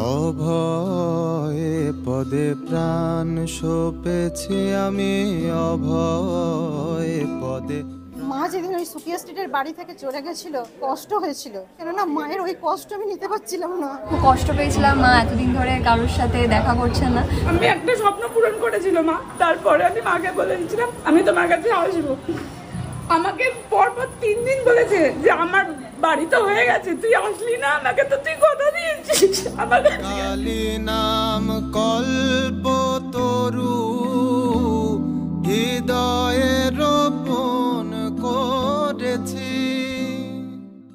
অভয়ে পদে প্রাণ সপেছি আমি, অভয়ে পদে। মা যেদিন ওই সুকিয়া স্ট্রিটের বাড়ি থেকে চলে গেছিল, কষ্ট হয়েছিল, কেননা মায়ের ওই কষ্ট আমি নিতে পারছিলাম না। খুব কষ্ট পেয়েছিলাম, মা এতদিন ধরে কারোর সাথে দেখা করছে না। আমি একটা স্বপ্ন পূরণ করেছিল মা, তারপরে আমি মাকে বলেছিলাম আমি তোমার কাছে আসবো। আমাকে পরপর 3 দিন বলেছে যে আমার বাড়ি তো হয়ে গেছে, তুই আসলি না, আমাকে তো তুই কথা দিয়েছিস। আমাকে কালী নাম কল্প তরু হৃদয়ে রোপণ করেছি।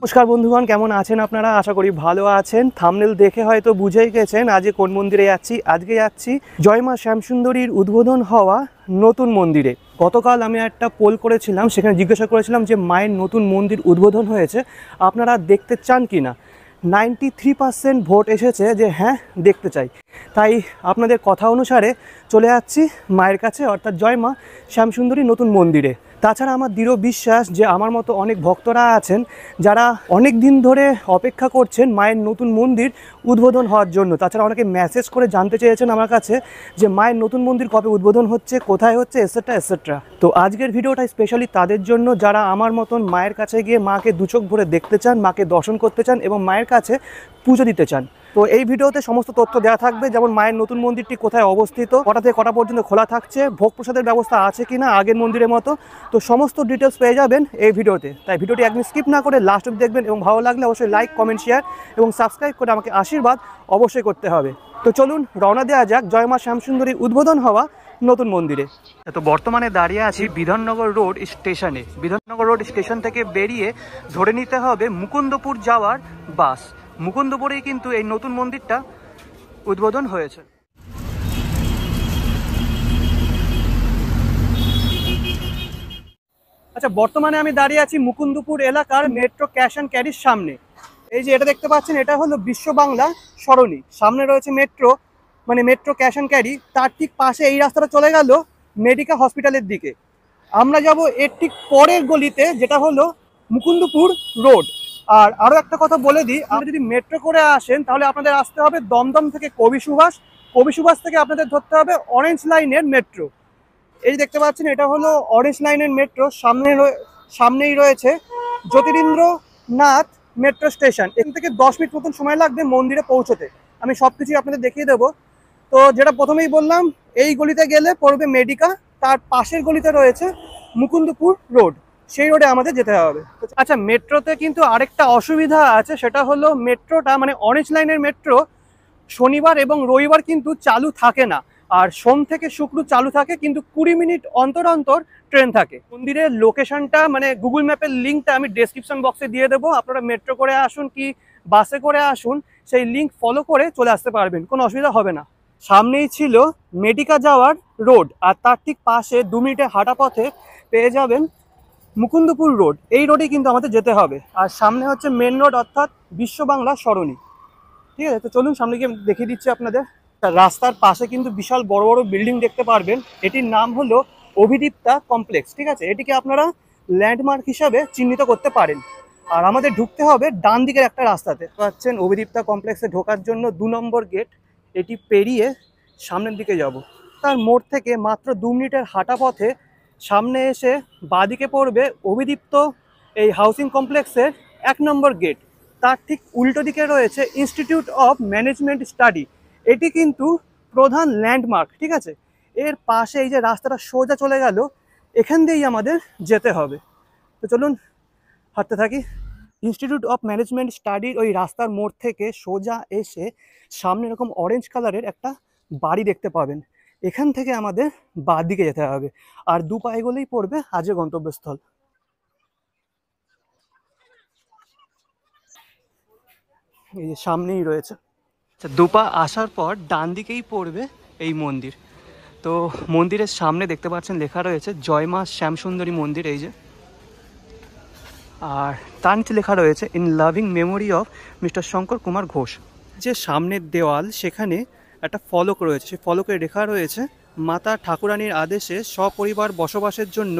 নমস্কার বন্ধুগণ, কেমন আছেন আপনারা? আশা করি ভালো আছেন। থাম্বনেল দেখে হয়তো বুঝেই গেছেন আজকে কোন মন্দিরে যাচ্ছি। আজকে যাচ্ছি জয় মা শ্যামসুন্দরীর উদ্বোধন হওয়া নতুন মন্দিরে। গতকাল আমি একটা পোল করেছিলাম, সেখানে জিজ্ঞাসা করেছিলাম যে মায়ের নতুন মন্দির উদ্বোধন হয়েছে, আপনারা দেখতে চান কি না। 93% ভোট এসেছে যে হ্যাঁ দেখতে চাই। তাই আপনাদের কথা অনুসারে চলে যাচ্ছি মায়ের কাছে, অর্থাৎ জয় মা শ্যামসুন্দরী নতুন মন্দিরে। তাছাড়া আমার দৃঢ় বিশ্বাস যে আমার মতো অনেক ভক্তরা আছেন যারা অনেক দিন ধরে অপেক্ষা করছেন মায়ের নতুন মন্দির উদ্বোধন হওয়ার জন্য। তাছাড়া অনেকে মেসেজ করে জানতে চেয়েছেন আমার কাছে যে মায়ের নতুন মন্দির কবে উদ্বোধন হচ্ছে, কোথায় হচ্ছে, এটসেট্রা এটসেট্রা। তো আজকের ভিডিওটা স্পেশালি তাদের জন্য যারা আমার মতন মায়ের কাছে গিয়ে মাকে দু চোখ ভরে দেখতে চান, মাকে দর্শন করতে চান এবং মায়ের কাছে পুজো দিতে চান। তো এই ভিডিওতে সমস্ত তথ্য দেওয়া থাকবে, যেমন মায়ের নতুন মন্দিরটি কোথায় অবস্থিত, কটা থেকে কটা পর্যন্ত খোলা থাকছে, ভোগ প্রসাদের ব্যবস্থা আছে কিনা আগের মন্দিরের মতো। তো সমস্ত ডিটেলস পেয়ে যাবেন এই ভিডিওতে। তাই ভিডিওটি একদম স্কিপ না করে লাস্ট অবধি দেখবেন এবং ভালো লাগলে অবশ্যই লাইক, কমেন্ট, শেয়ার এবং সাবস্ক্রাইব করে আমাকে আশীর্বাদ অবশ্যই করতে হবে। তো চলুন রওনা দেওয়া যাক জয় মা শ্যামসুন্দরীর উদ্বোধন হওয়া নতুন মন্দিরে। তো বর্তমানে দাঁড়িয়ে আছি বিধাননগর রোড স্টেশনে। বিধাননগর রোড স্টেশন থেকে বেরিয়ে ধরে নিতে হবে মুকুন্দপুর যাওয়ার বাস। মুকুন্দপুরেই কিন্তু এই নতুন মন্দিরটা উদ্বোধন হয়েছে। আচ্ছা, বর্তমানে আমি দাঁড়িয়ে আছি মুকুন্দপুর এলাকার মেট্রো ক্যাশ অ্যান্ড ক্যারির সামনে। এই যে এটা দেখতে পাচ্ছেন, এটা হলো বিশ্ব বাংলা সরণি। সামনে রয়েছে মেট্রো, মানে মেট্রো ক্যাশ অ্যান্ড ক্যারি। তার ঠিক পাশে এই রাস্তাটা চলে গেল মেডিকা হসপিটালের দিকে। আমরা যাব এর ঠিক পরের গলিতে, যেটা হলো মুকুন্দপুর রোড। আর আরও একটা কথা বলে দিই, আপনি যদি মেট্রো করে আসেন তাহলে আপনাদের আসতে হবে দমদম থেকে কবি সুভাষ, কবি সুভাষ থেকে আপনাদের ধরতে হবে অরেঞ্জ লাইনের মেট্রো। এই যে দেখতে পাচ্ছেন, এটা হলো অরেঞ্জ লাইনের মেট্রো। সামনেই রয়েছে জ্যোতিরিন্দ্রনাথ মেট্রো স্টেশন। এখান থেকে 10 মিনিট মতন সময় লাগবে মন্দিরে পৌঁছতে। আমি সব কিছুই আপনাদের দেখিয়ে দেবো। তো যেটা প্রথমেই বললাম, এই গলিতে গেলে পড়বে মেডিকা, তার পাশের গলিতে রয়েছে মুকুন্দপুর রোড, সেই রোডে আমাদের যেতে হবে। আচ্ছা, মেট্রোতে কিন্তু আরেকটা অসুবিধা আছে, সেটা হলো মেট্রোটা মানে অরেঞ্জ লাইনের মেট্রো শনিবার এবং রবিবার কিন্তু চালু থাকে না। আর সোম থেকে শুক্র চালু থাকে, কিন্তু 20 মিনিট অন্তর অন্তর ট্রেন থাকে। মন্দিরের লোকেশনটা মানে গুগল ম্যাপের লিঙ্কটা আমি ডেসক্রিপশন বক্সে দিয়ে দেবো। আপনারা মেট্রো করে আসুন কি বাসে করে আসুন, সেই লিঙ্ক ফলো করে চলে আসতে পারবেন, কোনো অসুবিধা হবে না। সামনেই ছিল মেডিকা যাওয়ার রোড, আর তার ঠিক পাশে 2 মিনিটের হাঁটা পথে পেয়ে যাবেন মুকুন্দপুর রোড। এই রোডেই কিন্তু আমাদের যেতে হবে। আর সামনে হচ্ছে মেন রোড, অর্থাৎ বিশ্ব বাংলা সরণি। ঠিক আছে, তো চলুন সামনে গিয়ে দেখিয়ে দিচ্ছি আপনাদের। রাস্তার পাশে কিন্তু বিশাল বড় বড় বিল্ডিং দেখতে পারবেন। এটির নাম হলো অভিদীপ্তা কমপ্লেক্স। ঠিক আছে, এটিকে আপনারা ল্যান্ডমার্ক হিসাবে চিহ্নিত করতে পারেন। আর আমাদের ঢুকতে হবে ডান দিকের একটা রাস্তাতে। পাচ্ছেন অভিদীপ্তা কমপ্লেক্সে ঢোকার জন্য 2 নম্বর গেট। এটি পেরিয়ে সামনের দিকে যাব। তার মোড় থেকে মাত্র 2 মিনিটের হাঁটা পথে সামনে এসে বাঁদিকে পড়বে অভিদীপ্ত এই হাউসিং কমপ্লেক্সের 1 নম্বর গেট। তার ঠিক উল্টো দিকে রয়েছে ইনস্টিটিউট অফ ম্যানেজমেন্ট স্টাডি। এটি কিন্তু প্রধান ল্যান্ডমার্ক। ঠিক আছে, এর পাশে এই যে রাস্তাটা সোজা চলে গেল, এখান দিয়েই আমাদের যেতে হবে। তো চলুন হাঁটতে থাকি। ইনস্টিটিউট অফ ম্যানেজমেন্ট স্টাডির ওই রাস্তার মোড় থেকে সোজা এসে সামনে এরকম অরেঞ্জ কালারের একটা বাড়ি দেখতে পাবেন। এখান থেকে আমাদের বাঁ দিকে যেতে হবে, আর 2 পায়ে গেলেই পড়বে আজকের গন্তব্যস্থল। এই যে সামনেই রয়েছে। আচ্ছা, 2 পা আসার পর ডান দিকেই পড়বে এই মন্দির। তো মন্দিরের সামনে দেখতে পাচ্ছেন লেখা রয়েছে জয় মা শ্যামসুন্দরী মন্দির, এই যে। আর তার নিচে লেখা রয়েছে in loving memory of mister Shankar Kumar Ghosh. যে সামনের দেওয়াল, সেখানে একটা ফলক রয়েছে। সেই ফলকে লেখা রয়েছে মাতা ঠাকুরানীর আদেশে সপরিবার বসবাসের জন্য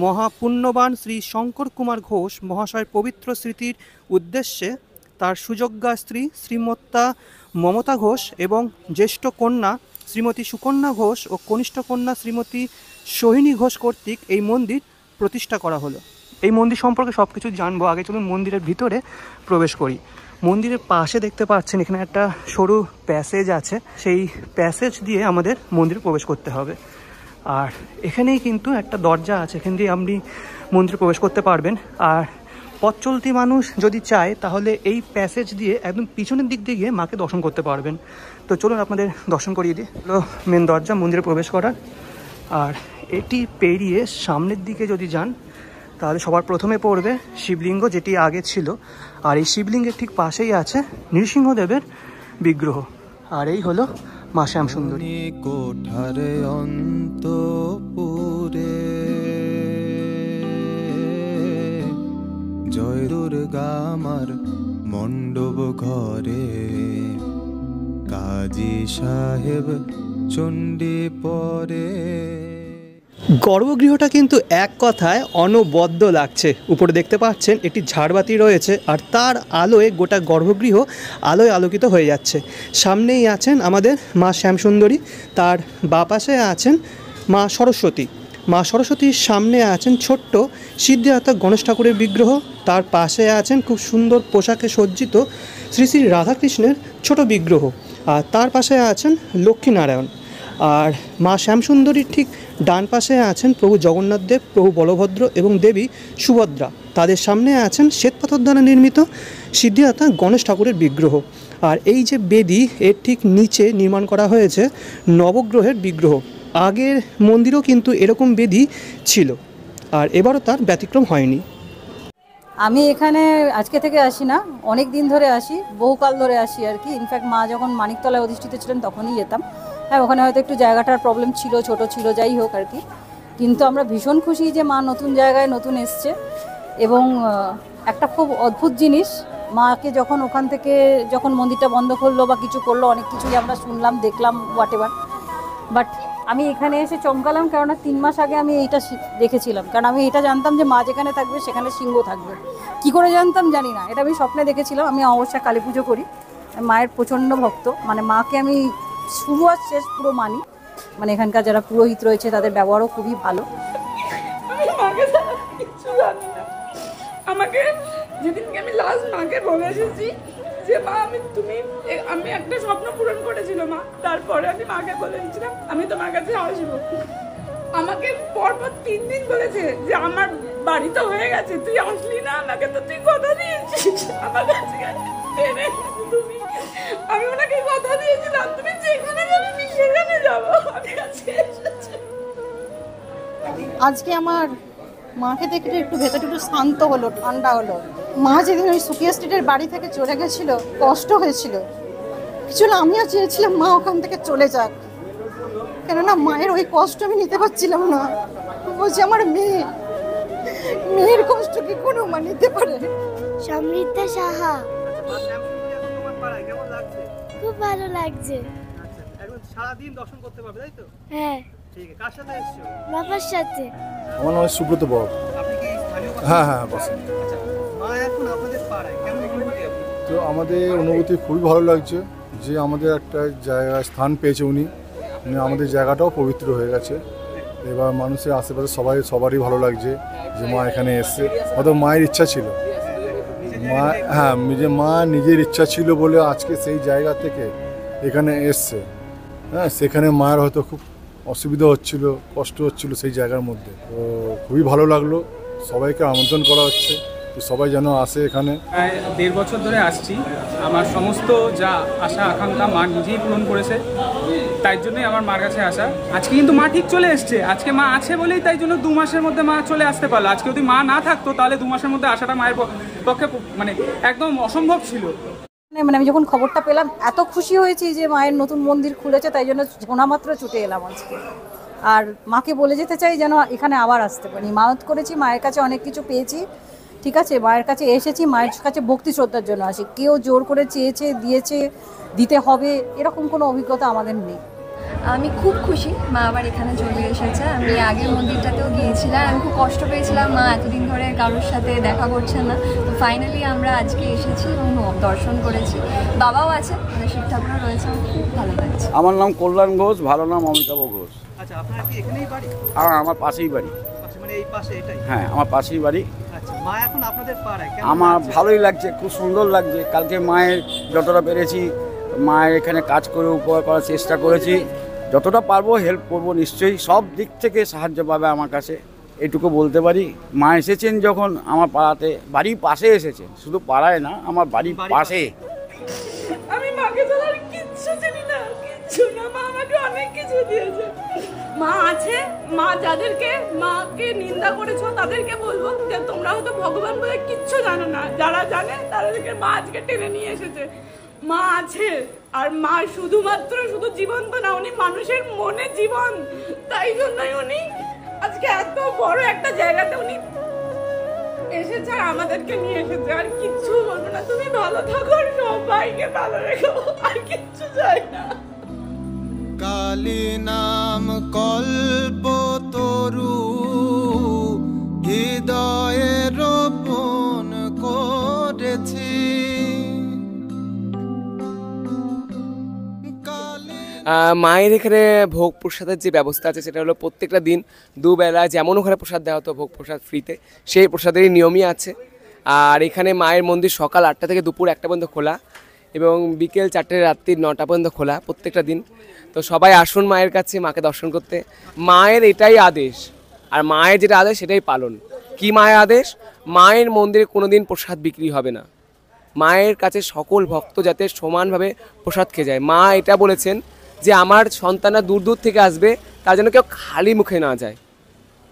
মহাপুণ্যবান শ্রী শঙ্কর কুমার ঘোষ মহাশয়ের পবিত্র স্মৃতির উদ্দেশ্যে তার সুযোগ্যা স্ত্রী শ্রীমত্তা মমতা ঘোষ এবং জ্যেষ্ঠ কন্যা শ্রীমতী সুকন্যা ঘোষ ও কনিষ্ঠ কন্যা শ্রীমতী সোহিনী ঘোষ কর্তৃক এই মন্দির প্রতিষ্ঠা করা হলো। এই মন্দির সম্পর্কে সব কিছু জানবো। আগে চলুন মন্দিরের ভিতরে প্রবেশ করি। মন্দিরের পাশে দেখতে পাচ্ছেন এখানে একটা সরু প্যাসেজ আছে, সেই প্যাসেজ দিয়ে আমাদের মন্দিরে প্রবেশ করতে হবে। আর এখানেই কিন্তু একটা দরজা আছে, এখান দিয়ে আপনি মন্দিরে প্রবেশ করতে পারবেন। আর পথ চলতি মানুষ যদি চায় তাহলে এই প্যাসেজ দিয়ে একদম পিছনের দিক দিয়ে গিয়ে মাকে দর্শন করতে পারবেন। তো চলুন আপনাদের দর্শন করিয়ে দিই। হলো মেন দরজা মন্দিরে প্রবেশ করার। আর এটি পেরিয়ে সামনের দিকে যদি যান তাহলে সবার প্রথমে পড়বে শিবলিঙ্গ, যেটি আগে ছিল। আর এই শিবলিঙ্গের ঠিক পাশেই আছে নৃসিংহদেবের বিগ্রহ। আর এই হলো মা শ্যামসুন্দরী। কোঠারে অন্তপুরে জয় দুর্গা আমার মণ্ডপ ঘরে, কাজী সাহেব চণ্ডী পরে। গর্ভগৃহটা কিন্তু এক কথায় অনবদ্য লাগছে। উপরে দেখতে পাচ্ছেন একটি ঝাড়বাতি রয়েছে আর তার আলোয় গোটা গর্ভগৃহ আলোয় আলোকিত হয়ে যাচ্ছে। সামনেই আছেন আমাদের মা শ্যামসুন্দরী, তার বাঁ পাশে আছেন মা সরস্বতী। মা সরস্বতীর সামনে আছেন ছোট্ট সিদ্ধিদাতা গণেশ ঠাকুরের বিগ্রহ, তার পাশে আছেন খুব সুন্দর পোশাকে সজ্জিত শ্রী শ্রী রাধাকৃষ্ণের ছোট বিগ্রহ, আর তার পাশে আছেন লক্ষ্মীনারায়ণ। আর মা শ্যামসুন্দরীর ঠিক ডান পাশে আছেন প্রভু জগন্নাথ দেব, প্রভু বলভদ্র এবং দেবী সুভদ্রা। তাদের সামনে আছেন শ্বেতপাথর দ্বারা নির্মিত সিদ্ধিদাতা গণেশ ঠাকুরের বিগ্রহ। আর এই যে বেদি, এর ঠিক নিচে নির্মাণ করা হয়েছে নবগ্রহের বিগ্রহ। আগের মন্দিরেও কিন্তু এরকম বেদি ছিল, আর এবারও তার ব্যতিক্রম হয়নি। আমি এখানে আজকে থেকে আসি না, অনেক দিন ধরে আসি, বহুকাল ধরে আসি আর কি। ইনফ্যাক্ট মা যখন মানিকতলায় অধিষ্ঠিত ছিলেন তখনই যেতাম। হ্যাঁ, ওখানে হয়তো একটু জায়গাটার প্রবলেম ছিল, ছোট ছিল, যাই হোক আর কি। কিন্তু আমরা ভীষণ খুশি যে মা নতুন জায়গায় নতুন এসছে। এবং একটা খুব অদ্ভুত জিনিস, মাকে যখন ওখান থেকে যখন মন্দিরটা বন্ধ করলো বা কিছু করলো, অনেক কিছুই আমরা শুনলাম, দেখলাম, হোয়াট এভার। বাট আমি এখানে এসে চমকালাম, কেননা 3 মাস আগে আমি এইটা দেখেছিলাম। কারণ আমি এটা জানতাম যে মা যেখানে থাকবে সেখানে সিংহ থাকবে। কি করে জানতাম জানি না, এটা আমি স্বপ্নে দেখেছিলাম। আমি অবশ্যই কালী পুজো করি, মায়ের প্রচণ্ড ভক্ত, মানে মাকে আমি শুরু আর শেষ পুরো মানি। মানে এখানকার যারা পুরোহিত রয়েছে তাদের ব্যবহারও খুবই ভালো। আমি মাকে ছাড়া কিচ্ছু জানি না। আমাকে যেদিনকে আমি লাস্ট মাকে বলে এসেছি যে মা আমি একটা স্বপ্ন পূরণ করেছিল মা, তারপরে আমি মাকে বলে দিয়েছিলাম আমি তোমার কাছে আসবো। আমাকে পরপর 3 দিন বলেছে যে আমার বাড়ি তো হয়ে গেছে, তুই আসলি না, আমাকে তো তুই কথা দিয়েছিস আমার কাছে তুমি। আমি ওনাকে কথা দিয়েছিলাম তুমি যেখানে যাবে আমি সেখানে যাবো। আমি আজকে এসেছি। আজকে আমার মাকে দেখে একটু ভেতরটা একটু শান্ত হলো, ঠান্ডা হলো। মা যেদিন ওই সুকিয়া স্ট্রিটের বাড়ি থেকে চলে গেছিল, কষ্ট হয়েছিল কিছু না। আমিও চেয়েছিলাম মা ওখান থেকে চলে যাক, কেননা মায়ের ওই কষ্ট আমি নিতে পারছিলাম না। বলছি আমার মেয়ের কষ্ট কি কোনো মা নিতে পারে? সমৃদ্ধা সাহা। খুব ভালো লাগছে। সারাদিন দর্শন করতে পারবে, তাই তো? হ্যাঁ। ঠিক আছে। কার সাথে এসেছো? বাবার সাথে। আমার নাম সুব্রত বাবু। আপনি কি স্থানীয়? হ্যাঁ বসেন। আচ্ছা, মা এখন আপনাদের পাড়ায়, কেমন অনুভূতি আপনি? তো আমাদের অনুভূতি খুবই ভালো লাগছে যে আমাদের একটা জায়গায় স্থান পেয়েছে উনি, আমাদের জায়গাটাও পবিত্র হয়ে গেছে। এবার মানুষের আশেপাশে সবারই ভালো লাগছে যে মা এখানে এসছে। হয়তো মায়ের ইচ্ছা ছিল, মা নিজের ইচ্ছা ছিল বলে আজকে সেই জায়গা থেকে এখানে এসছে। হ্যাঁ, সেখানে মায়ের হয়তো খুব অসুবিধা হচ্ছিল, কষ্ট হচ্ছিল সেই জায়গার মধ্যে। তো খুবই ভালো লাগলো, সবাইকে আমন্ত্রণ করা হচ্ছে তো সবাই যেন আসে এখানে। প্রায় 1.5 বছর ধরে আসছি। আমার সমস্ত যা আশা আকাঙ্ক্ষা মা নিজেই পূরণ করেছে, তাই জন্যই আমার মার কাছে আসা। আজকে কিন্তু মা ঠিক চলে এসছে, আজকে মা আছে বলেই তাই জন্য 2 মাসের মধ্যে মা চলে আসতে পারলো। আজকে যদি মা না থাকতো তাহলে 2 মাসের মধ্যে আসাটা মায়ের পক্ষে মানে একদম অসম্ভব ছিল। মানে আমি যখন খবরটা পেলাম এত খুশি হয়েছি যে মায়ের নতুন মন্দির খুলেছে, তাই জন্য শোনা মাত্র ছুটে এলাম আজকে। আর মাকে বলে যেতে চাই যেন এখানে আবার আসতে পারি। মানত করেছি, মায়ের কাছে অনেক কিছু পেয়েছি, ঠিক আছে, মায়ের কাছে এসেছি, মায়ের কাছে ভক্তি শ্রদ্ধার জন্য আসি। কেউ জোর করে চেয়েছে, দিয়েছে, দিতে হবে এরকম কোনো অভিজ্ঞতা আমাদের নেই। আমি খুব খুশি মা আবার এখানে চলে এসেছে। আমি আগের মন্দিরটাতেও গিয়েছিলাম, আমি খুব কষ্ট পেয়েছিলাম মা এতদিন ধরে কারোর সাথে দেখা করছেন না। তো ফাইনালি আমরা আজকে এসেছি এবং দর্শন করেছি। বাবাও আছে, মানে শিব ঠাকুরও রয়েছে, আমার খুব ভালো লাগছে। আমার নাম কল্যাণ ঘোষ, ভালো নাম অমিতাভ ঘোষ। আচ্ছা, আপনার কি এখানেই বাড়ি? আমার পাশেই বাড়ি। আচ্ছা, মানে এই পাশে এটাই? হ্যাঁ, আমার পাশেই বাড়ি। আচ্ছা, মা এখন আপনাদের পাড়ায়, কেমন আমার লাগছে? ভালোই লাগছে, খুব সুন্দর লাগছে। কালকে মায়ের যতটা পেরেছি মায়ের এখানে কাজ করে উপকার করার চেষ্টা করেছি, যতটা পারবো হেল্প করবো নিশ্চয়ই। সব দিক থেকে সাহায্য পাবে আমার কাছে, এটুকু বলতে পারি। মা এসেছেন যখন আমার পাড়াতে, বাড়ির পাশে এসেছেন, শুধু পাড়ায় না, আমার বাড়ির পাশে। আমি মাকে তো আর কিচ্ছু জানি না, কিচ্ছু না। মা আমাকে অনেক কিছু দিয়েছে। মা আছে, মা যাদেরকে মাকে নিন্দা করেছো তাদেরকে বলবো যে তোমরা হয়তো ভগবান বলে কিচ্ছু জানো না। যারা জানে তাদেরকে মা আজকে টেনে নিয়ে এসেছে। মা আছে, আর মা শুধুমাত্র শুধু জীবন্ত না, উনি মানুষের মনে জীবন। তাই জন্যই উনি আজকে এত বড় একটা জায়গাতে উনি এসেছে আর আমাদেরকে নিয়ে এসেছে। আর কিচ্ছু বলবো না, তুমি ভালো থাকো, সবাইকে ভালো রেখো, আর কিচ্ছু চাই না। কালী নাম কল্প তরু হৃদয়ে রোপণ করেছি। মায়ের এখানে ভোগ প্রসাদের যে ব্যবস্থা আছে সেটা হলো প্রত্যেকটা দিন দুবেলা যেমন ওখানে প্রসাদ দেওয়া হতো ভোগ প্রসাদ ফ্রিতে, সেই প্রসাদেরই নিয়মই আছে। আর এখানে মায়ের মন্দির সকাল 8টা থেকে দুপুর 1টা পর্যন্ত খোলা এবং বিকেল 4টে রাত্রি 9টা পর্যন্ত খোলা প্রত্যেকটা দিন। তো সবাই আসুন মায়ের কাছে, মাকে দর্শন করতে। মায়ের এটাই আদেশ, আর মায়ের যেটা আদেশ সেটাই পালন। কি মায়ের আদেশ? মায়ের মন্দিরে কোনো দিন প্রসাদ বিক্রি হবে না। মায়ের কাছে সকল ভক্ত যাতে সমানভাবে প্রসাদ খেয়ে যায়। মা এটা বলেছেন যে আমার সন্তানরা দূর দূর থেকে আসবে, তার জন্য কেউ খালি মুখে না যায়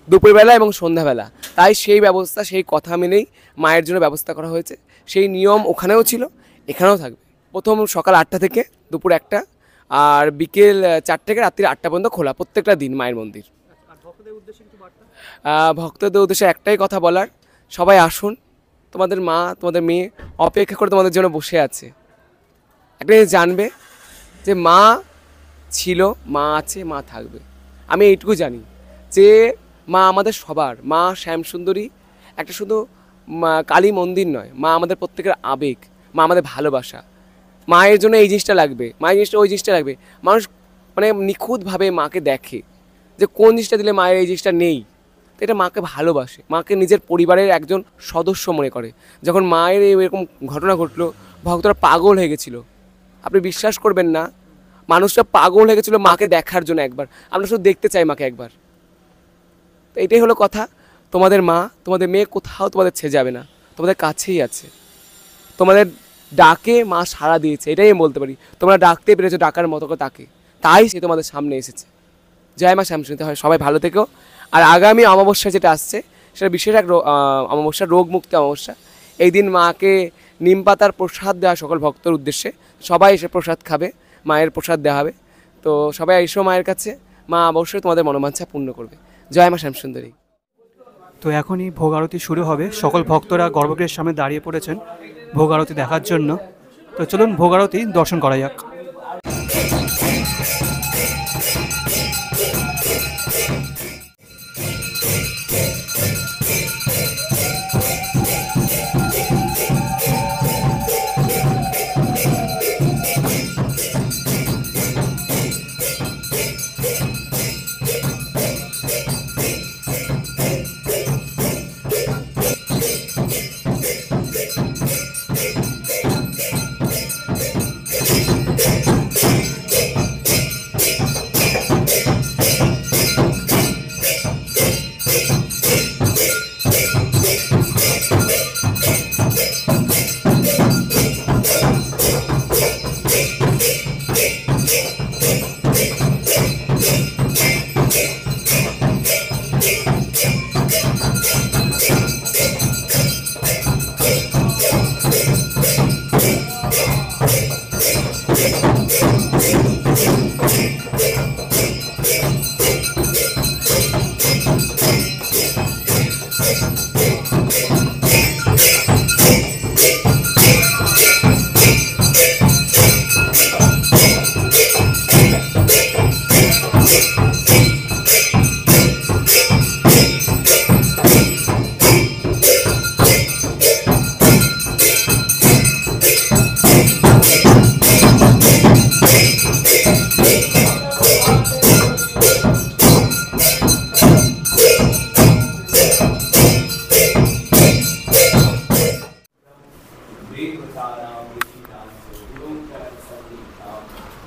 দুপুরবেলা এবং সন্ধ্যাবেলা। তাই সেই ব্যবস্থা, সেই কথা মেনেই মায়ের জন্য ব্যবস্থা করা হয়েছে। সেই নিয়ম ওখানেও ছিল, এখানেও থাকবে। প্রথম সকাল 8টা থেকে দুপুর 1টা, আর বিকেল 4 থেকে রাত্রি 8টা পর্যন্ত খোলা প্রত্যেকটা দিন মায়ের মন্দির। ভক্তদের উদ্দেশ্যে একটাই কথা বলার, সবাই আসুন। তোমাদের মা, তোমাদের মেয়ে অপেক্ষা করে তোমাদের জন্য বসে আছে। একটা জানবে যে মা ছিল, মা আছে, মা থাকবে। আমি এইটুকু জানি যে মা আমাদের সবার। মা শ্যামসুন্দরী একটা শুধু কালী মন্দির নয়, মা আমাদের প্রত্যেকের আবেগ, মা আমাদের ভালোবাসা। মায়ের জন্য এই জিনিসটা লাগবে, মায়ের জিনিসটা ওই জিনিসটা লাগবে। মানুষ মানে নিখুঁতভাবে মাকে দেখে যে কোন জিনিসটা দিলে মায়ের এই জিনিসটা নেই। তো এটা মাকে ভালোবাসে, মাকে নিজের পরিবারের একজন সদস্য মনে করে। যখন মায়ের এরকম ঘটনা ঘটলো, ভক্তরা পাগল হয়ে গেছিলো। আপনি বিশ্বাস করবেন না, মানুষরা পাগল হয়ে গেছিলো মাকে দেখার জন্য। একবার আমরা শুধু দেখতে চাই মাকে একবার। তো এটাই হলো কথা। তোমাদের মা, তোমাদের মেয়ে কোথাও তোমাদের ছেড়ে যাবে না, তোমাদের কাছেই আছে। তোমাদের ডাকে মা সাড়া দিয়েছে, এটাই আমি বলতে পারি। তোমরা ডাকতে পেরেছো ডাকার মতো করে তাকে, তাই সে তোমাদের সামনে এসেছে। জয় মা শ্যামসুন্দরী। হয় সবাই ভালো থেকো। আর আগামী অমাবস্যা যেটা আসছে সেটা বিশেষ এক অমাবস্যা, রোগ মুক্তি অমাবস্যা। এই দিন মাকে নিম পাতার প্রসাদ দেওয়া সকল ভক্তর উদ্দেশ্যে। সবাই এসে প্রসাদ খাবে, মায়ের প্রসাদ দেওয়া হবে। তো সবাই এসো মায়ের কাছে, মা অবশ্যই তোমাদের মনোবাঞ্ছা পূর্ণ করবে। জয় মা শ্যামসুন্দরী। তো এখনই ভোগ আরতি শুরু হবে। সকল ভক্তরা গর্ভগৃহের সামনে দাঁড়িয়ে পড়েছেন ভোগ আরতি দেখার জন্য। তো চলুন ভোগ আরতি দর্শন করা যাক।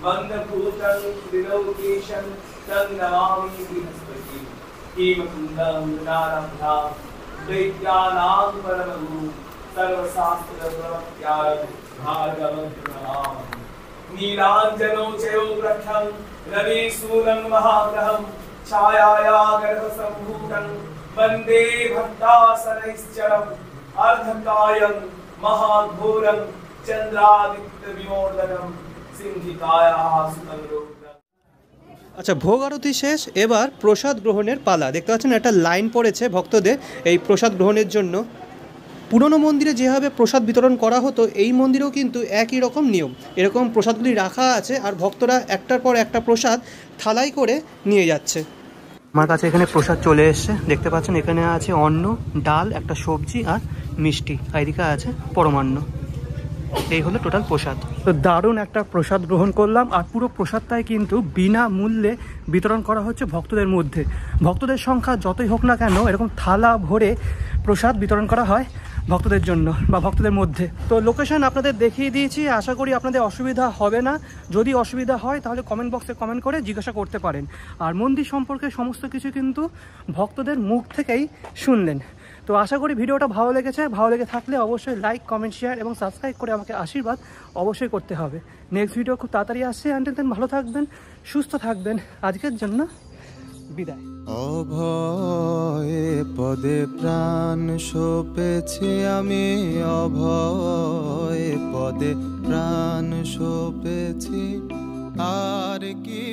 बन्धभूतं त्रिलोकेशं तं नमामि बृहस्पति हेमकुण्डं नारब्धां दैत्यानां परमगुरुं सर्वशास्त्रप्रवक्त्याय भार्गवं नमामि नीलाञ्जनो चयोग्रक्षं रविसूनं महाग्रहं छायाया गर्भसम्भूतं वन्दे भक्तासनैश्चरम् अर्धकायं महाघोरं चन्द्रादित्यविमोर्दनं सिंहिकायाः सुतं रौद्रम्। আচ্ছা, ভোগ আরতি শেষ, এবার প্রসাদ গ্রহণের পালা। দেখতে পাচ্ছেন একটা লাইন পড়েছে ভক্তদের এই প্রসাদ গ্রহণের জন্য। পুরনো মন্দিরে যেভাবে প্রসাদ বিতরণ করা হতো, এই মন্দিরেও কিন্তু একই রকম নিয়ম, এরকম প্রসাদগুলি রাখা আছে আর ভক্তরা একটার পর একটা প্রসাদ থালাই করে নিয়ে যাচ্ছে। আমার কাছে এখানে প্রসাদ চলে এসছে, দেখতে পাচ্ছেন এখানে আছে অন্ন, ডাল, একটা সবজি আর মিষ্টি, আর এদিকে আছে পরমান্ন। এই হলো টোটাল প্রসাদ। তো দারুণ একটা প্রসাদ গ্রহণ করলাম, আর পুরো প্রসাদটাই কিন্তু বিনামূল্যে বিতরণ করা হচ্ছে ভক্তদের মধ্যে। ভক্তদের সংখ্যা যতই হোক না কেন, এরকম থালা ভরে প্রসাদ বিতরণ করা হয় ভক্তদের জন্য বা ভক্তদের মধ্যে। তো লোকেশন আপনাদের দেখিয়ে দিয়েছি, আশা করি আপনাদের অসুবিধা হবে না। যদি অসুবিধা হয় তাহলে কমেন্ট বক্সে কমেন্ট করে জিজ্ঞাসা করতে পারেন। আর মন্দির সম্পর্কে সমস্ত কিছু কিন্তু ভক্তদের মুখ থেকেই শুনলেন। তো আশা করি ভিডিওটা ভালো লেগেছে। ভালো লেগে থাকলে অবশ্যই লাইক, কমেন্ট, শেয়ার এবং সাবস্ক্রাইব করে আমাকে আশীর্বাদ অবশ্যই করতে হবে। নেক্সট ভিডিও খুব তাড়াতাড়ি আসছে। আনটিল দেন ভালো থাকবেন, সুস্থ থাকবেন। আজকের জন্য বিদায়। অভয়ে পদে প্রাণ সপেছি আমি, অভয়ে পদে প্রাণ সপেছি, আর কি